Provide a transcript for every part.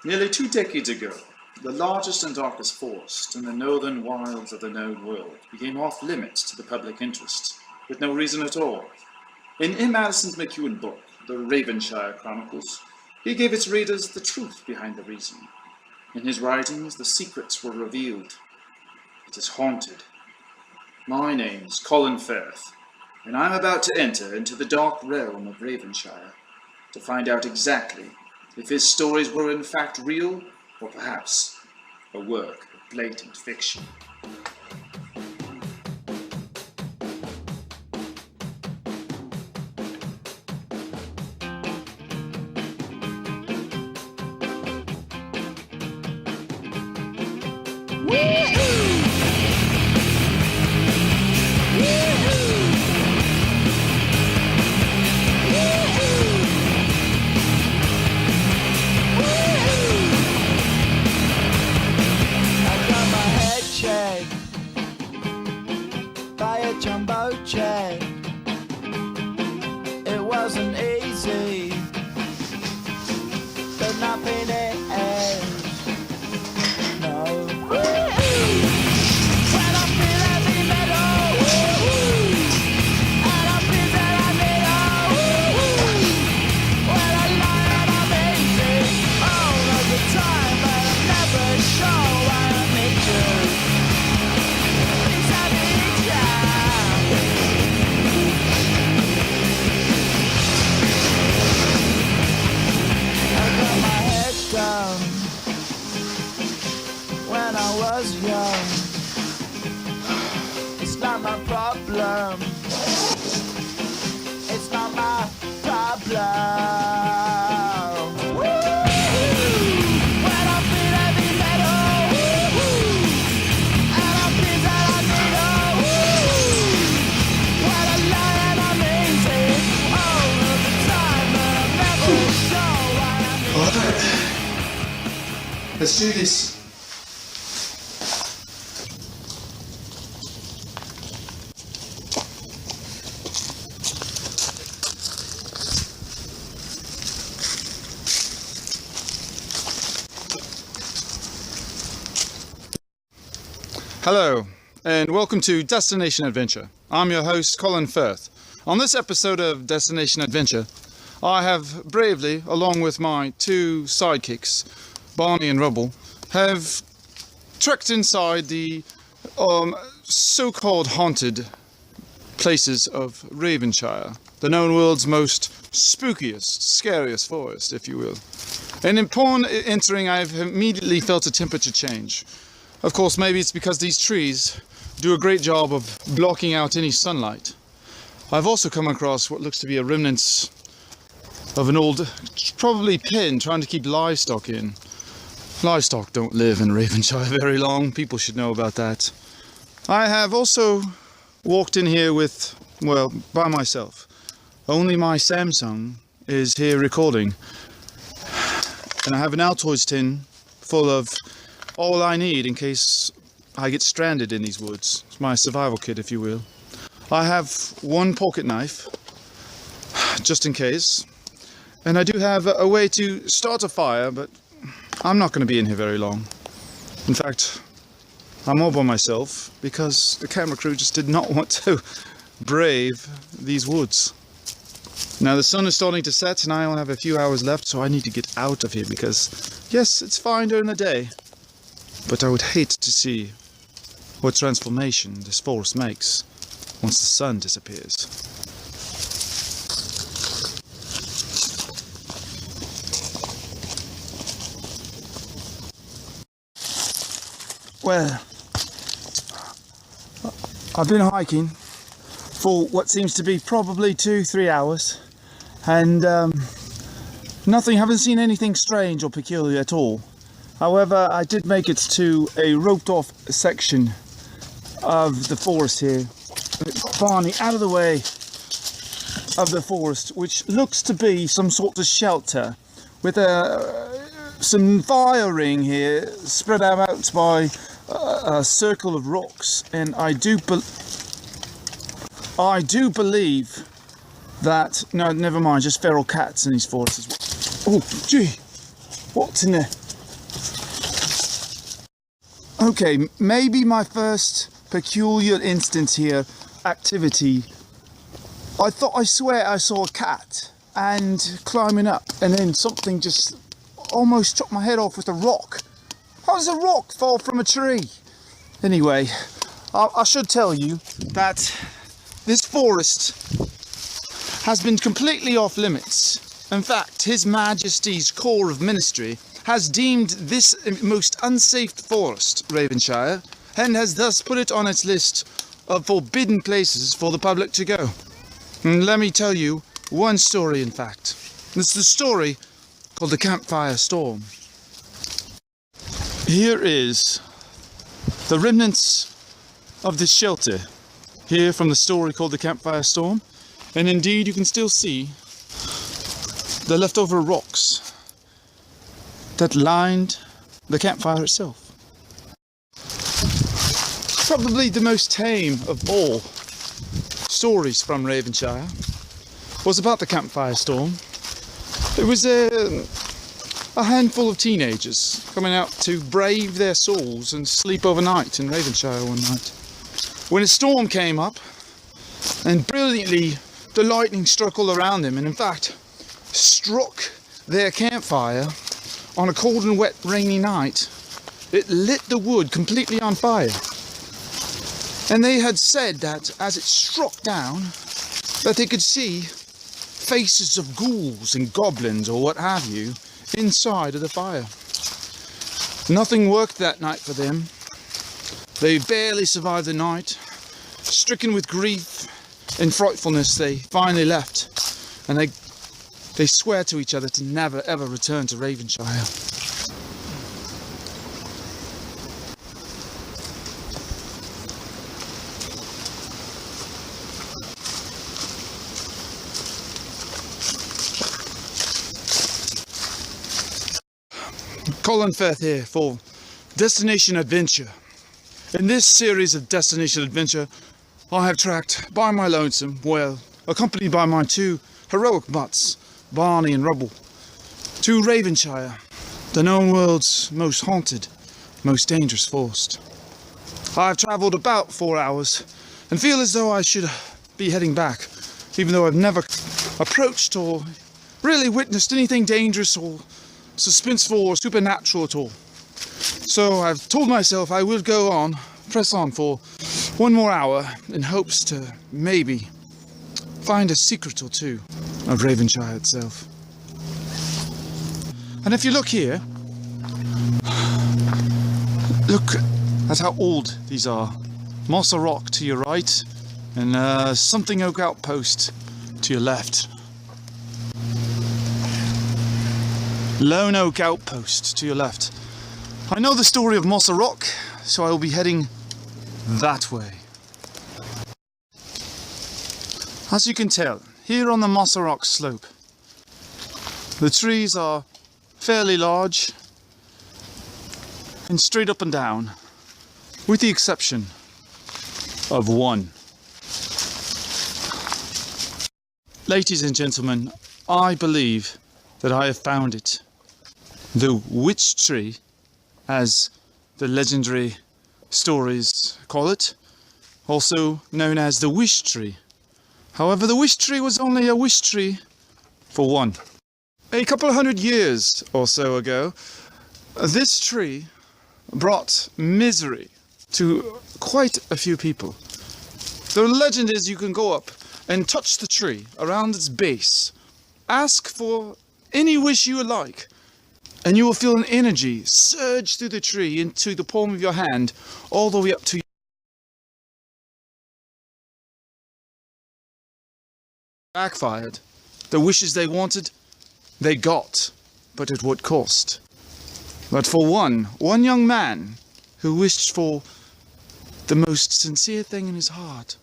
Nearly 2 decades ago, the largest and darkest forest in the northern wilds of the known world became off limits to the public interest, with no reason at all. In Addison McEwan book, the Ravenshire Chronicles, he gave its readers the truth behind the reason. In his writings, the secrets were revealed. It is haunted. My name's Colin Firth, and I'm about to enter into the dark realm of Ravenshire to find out exactly if his stories were in fact real, or perhaps a work of blatant fiction. By a jumbo jet. It wasn't easy, but nothing is. No. When I feel heavy metal, and I feel that I need when I lie and I'm easy all of the time, but I'm never sure why I need you. When I was young, it's not my problem. It's not my problem. When I feel heavy metal, and I feel that I need when I lie and I'm easy all of the time, but I'm never sure why I need you. Let's do this. Hello, and welcome to Destination Adventure. I'm your host, Colin Firth. On this episode of Destination Adventure, I have bravely, along with my two sidekicks, Barney and Rubble, have trekked inside the so-called haunted places of Ravenshire, the known world's most spookiest, scariest forest, if you will. And upon entering, I've immediately felt a temperature change. Of course, maybe it's because these trees do a great job of blocking out any sunlight. I've also come across what looks to be a remnants of an old, probably pen trying to keep livestock in. Livestock don't live in Ravenshire very long. People should know about that. I have also walked in here with, well, by myself. Only my Samsung is here recording. And I have an Altoids tin full of all I need in case I get stranded in these woods. It's my survival kit, if you will. I have one pocket knife, just in case. And I do have a way to start a fire, but I'm not going to be in here very long. In fact, I'm all by myself because the camera crew just did not want to brave these woods. Now the sun is starting to set and I only have a few hours left, so I need to get out of here because, yes, it's fine during the day, but I would hate to see what transformation this forest makes once the sun disappears. Well, I've been hiking for what seems to be probably 2-3 hours, and haven't seen anything strange or peculiar at all. However, I did make it to a roped off section of the forest here. Barney out of the way of the forest, which looks to be some sort of shelter with some firing here spread out by a circle of rocks, and I do believe that, no, never mind, just feral cats in these forests as well. Oh gee, what's in there? Okay, maybe my first peculiar instance here, activity. I swear I saw a cat and climbing up, and then something just almost chopped my head off with a rock. How does a rock fall from a tree? Anyway, I should tell you that this forest has been completely off limits. In fact, His Majesty's Corps of Ministry has deemed this most unsafe forest, Ravenshire, and has thus put it on its list of forbidden places for the public to go. And let me tell you one story, in fact. It's the story called the Campfire Storm. Here is the remnants of this shelter, here from the story called the Campfire Storm. And indeed, you can still see the leftover rocks that lined the campfire itself. Probably the most tame of all stories from Ravenshire was about the Campfire Storm. It was a handful of teenagers coming out to brave their souls and sleep overnight in Ravenshire one night, when a storm came up, and brilliantly the lightning struck all around them, and in fact struck their campfire on a cold and wet rainy night. It lit the wood completely on fire, and they had said that as it struck down that they could see faces of ghouls and goblins or what have you inside of the fire. Nothing worked that night for them. They barely survived the night. Stricken with grief and frightfulness, they finally left, and they swear to each other to never ever return to Ravenshire. Colin Firth here for Destination Adventure. In this series of Destination Adventure, I have tracked by my lonesome, well, accompanied by my two heroic butts, Barney and Rubble, to Ravenshire, the known world's most haunted, most dangerous forest. I've travelled about 4 hours and feel as though I should be heading back, even though I've never approached or really witnessed anything dangerous or suspenseful or supernatural at all. So I've told myself I will go on, press on for 1 more hour in hopes to maybe find a secret or two of Ravenshire itself. And if you look here, look at how old these are. Moss Rock to your right, and Something Oak Outpost to your left. Lone Oak Outpost to your left. I know the story of Moss Rock, so I will be heading that way. As you can tell, here on the Moss Rock slope, the trees are fairly large and straight up and down, with the exception of one. Ladies and gentlemen, I believe that I have found it. The witch tree, as the legendary stories call it, also known as the wish tree. However, the wish tree was only a wish tree for one. A couple of 100 years or so ago, this tree brought misery to quite a few people. The legend is you can go up and touch the tree around its base, ask for any wish you would like, and you will feel an energy surge through the tree into the palm of your hand, all the way up to backfired. The wishes they wanted, they got, but at what cost? But for one young man who wished for the most sincere thing in his heart,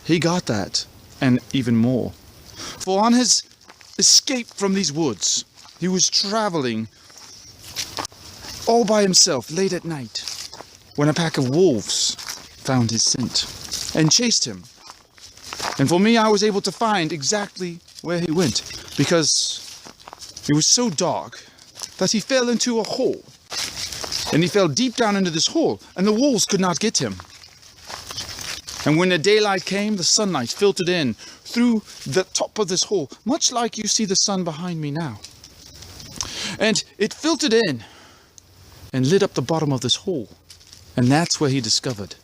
he got that, and even more. For on his escape from these woods, he was traveling all by himself late at night when a pack of wolves found his scent and chased him. And for me, I was able to find exactly where he went, because it was so dark that he fell into a hole And he fell deep down into this hole, and the wolves could not get him. And when the daylight came, the sunlight filtered in through the top of this hole, much like you see the sun behind me now. And it filtered in and lit up the bottom of this hole. And that's where he discovered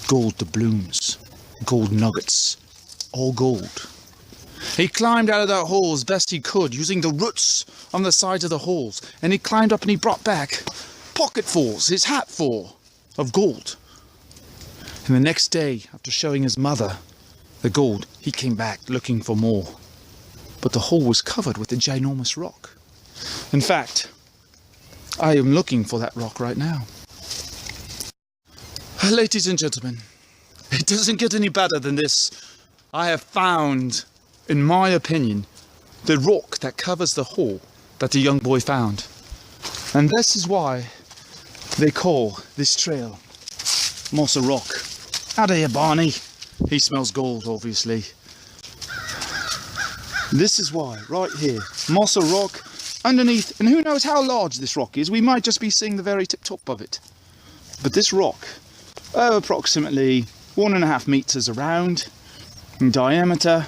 gold doubloons, gold nuggets, all gold. He climbed out of that hole as best he could, using the roots on the sides of the holes. And he climbed up and he brought back pocketfuls, his hat full of gold. And the next day, after showing his mother the gold, he came back looking for more. But the hole was covered with a ginormous rock. In fact, I am looking for that rock right now. Ladies and gentlemen, it doesn't get any better than this. I have found, in my opinion, the rock that covers the hole that the young boy found. And this is why they call this trail Mossa Rock. Out of here, Barney. He smells gold, obviously. This is why, right here, Mossa Rock, underneath, and who knows how large this rock is. We might just be seeing the very tip top of it. But this rock, approximately 1.5 meters around in diameter,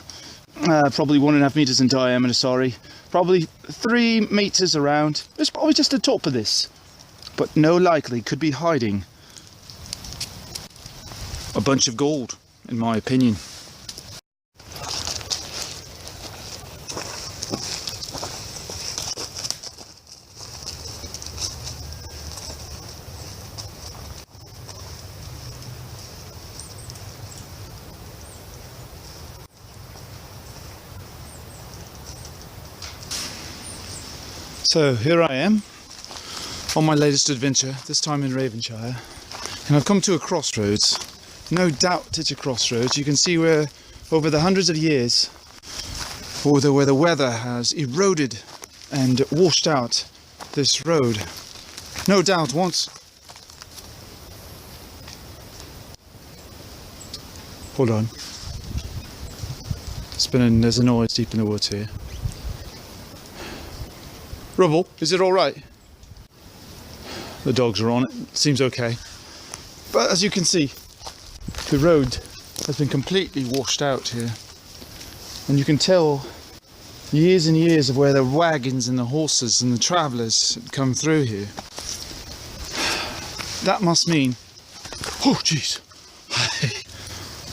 probably 1.5 meters in diameter, sorry, probably 3 meters around. It's probably just the top of this, but no likely could be hiding a bunch of gold, in my opinion. So here I am on my latest adventure, this time in Ravenshire, and I've come to a crossroads. No doubt it's a crossroads. You can see where over the hundreds of years, where the weather has eroded and washed out this road. No doubt once... Hold on. There's a noise deep in the woods here. Rubble, is it alright? The dogs are on it, seems okay. But as you can see, the road has been completely washed out here. And you can tell years and years of where the wagons and the horses and the travellers had come through here. That must mean... Oh, jeez.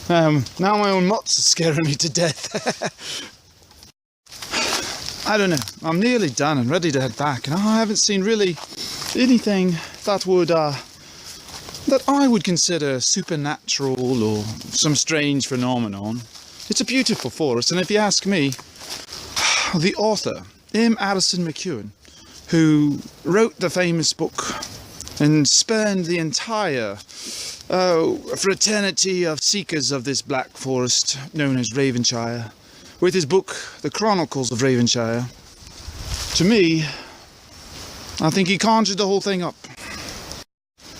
Now my own mutts are scaring me to death. I don't know, I'm nearly done and ready to head back, and I haven't seen really anything that would, that I would consider supernatural or some strange phenomenon. It's a beautiful forest, and if you ask me, the author, Addison McEwan, who wrote the famous book and spurned the entire fraternity of seekers of this black forest known as Ravenshire, with his book, The Chronicles of Ravenshire, to me, I think he conjured the whole thing up.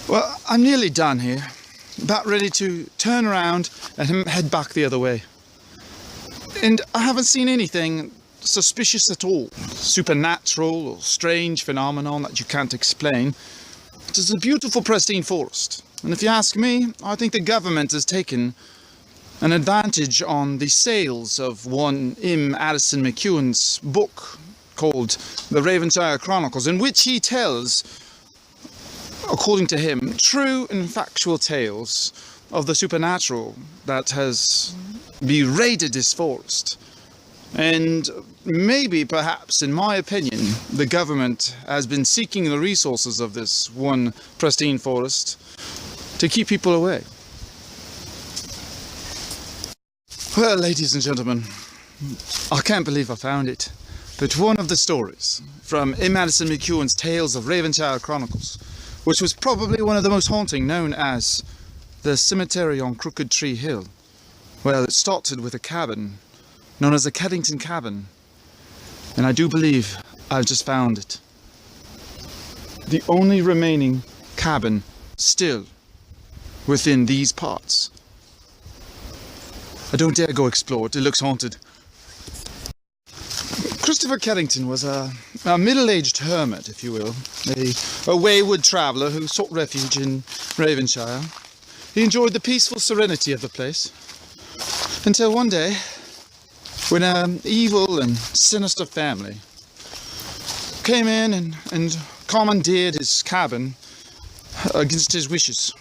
Well, I'm nearly done here, about ready to turn around and head back the other way. And I haven't seen anything suspicious at all, supernatural or strange phenomenon that you can't explain. It's a beautiful, pristine forest. And if you ask me, I think the government has taken an advantage on the sales of one Addison McEwan's book called The Ravenshire Chronicles, in which he tells, according to him, true and factual tales of the supernatural that has berated this forest. And maybe, perhaps, in my opinion, the government has been seeking the resources of this one pristine forest to keep people away. Well, ladies and gentlemen, I can't believe I found it, but one of the stories from Addison McEwan's Tales of Ravenshire Chronicles, which was probably one of the most haunting, known as the Cemetery on Crooked Tree Hill. Well, it started with a cabin known as the Keddington Cabin, and I do believe I've just found it. The only remaining cabin still within these parts. I don't dare go explore it, it looks haunted. Christopher Carrington was a middle-aged hermit, if you will, a wayward traveller who sought refuge in Ravenshire. He enjoyed the peaceful serenity of the place, until one day, when an evil and sinister family came in and commandeered his cabin against his wishes.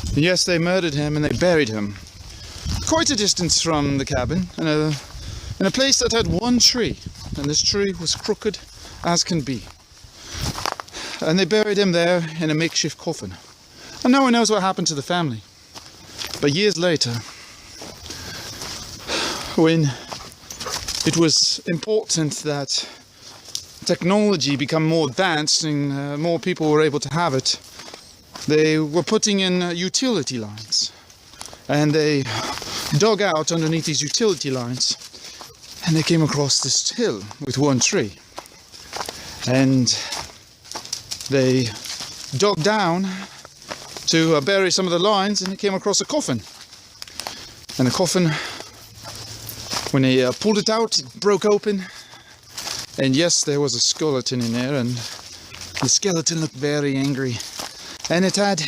And yes, they murdered him and they buried him quite a distance from the cabin, in a place that had one tree, and this tree was crooked as can be. And they buried him there in a makeshift coffin. And no one knows what happened to the family. But years later, when it was important that technology become more advanced and more people were able to have it, they were putting in utility lines. And they dug out underneath these utility lines, and they came across this hill with one tree. And they dug down to bury some of the lines, and they came across a coffin. And the coffin, when they pulled it out, it broke open. And yes, there was a skeleton in there, and the skeleton looked very angry. And it had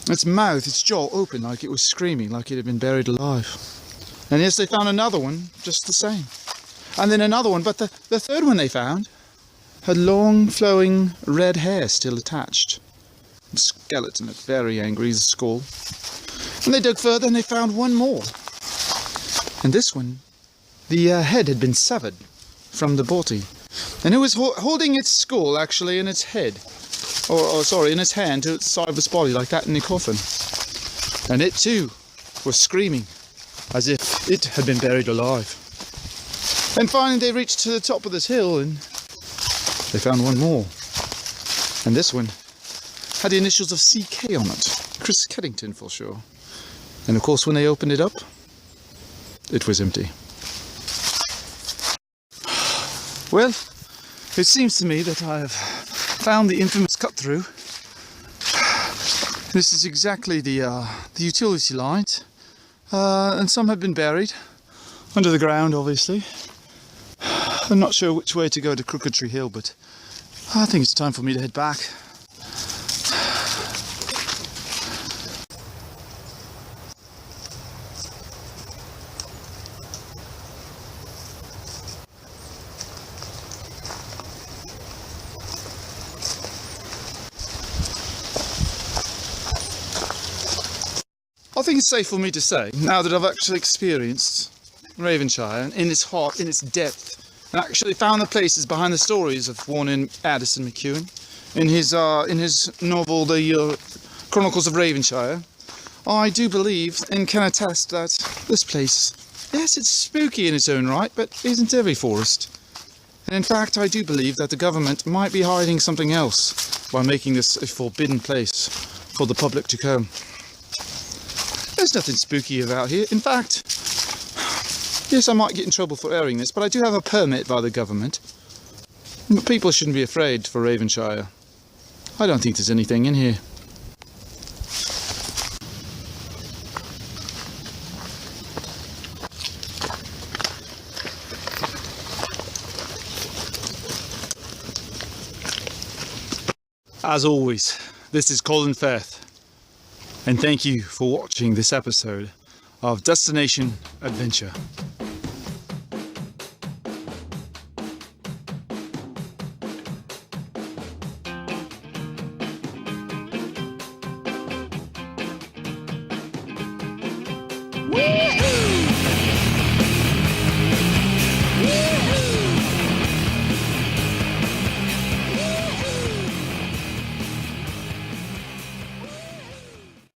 its mouth, its jaw open, like it was screaming, like it had been buried alive. And yes, they found another one, just the same. And then another one, but the third one they found had long, flowing red hair still attached. The skeleton looked very angry, the skull. And they dug further and they found one more. And this one, the head had been severed from the body. And it was holding its skull, actually, in its head. Or sorry, in its hand to its side of its body, like that in the coffin. And it too was screaming, as if it had been buried alive. And finally they reached to the top of this hill and they found one more. And this one had the initials of CK on it. Chris Carrington for sure. And of course when they opened it up, it was empty. Well, it seems to me that I have found the infamous cut through. This is exactly the utility lines, and some have been buried under the ground, obviously. I'm not sure which way to go to Crooked Tree Hill, but I think it's time for me to head back. I think it's safe for me to say, now that I've actually experienced Ravenshire in its heart, in its depth, and actually found the places behind the stories of one in Addison McEwan, in his novel, The Chronicles of Ravenshire, I do believe and can attest that this place, yes, it's spooky in its own right, but isn't every forest. And in fact, I do believe that the government might be hiding something else by making this a forbidden place for the public to come. There's nothing spooky about here. In fact, yes, I might get in trouble for airing this, but I do have a permit by the government. But people shouldn't be afraid for Ravenshire. I don't think there's anything in here. As always, this is Colin Firth. And thank you for watching this episode of Destination Adventure. We're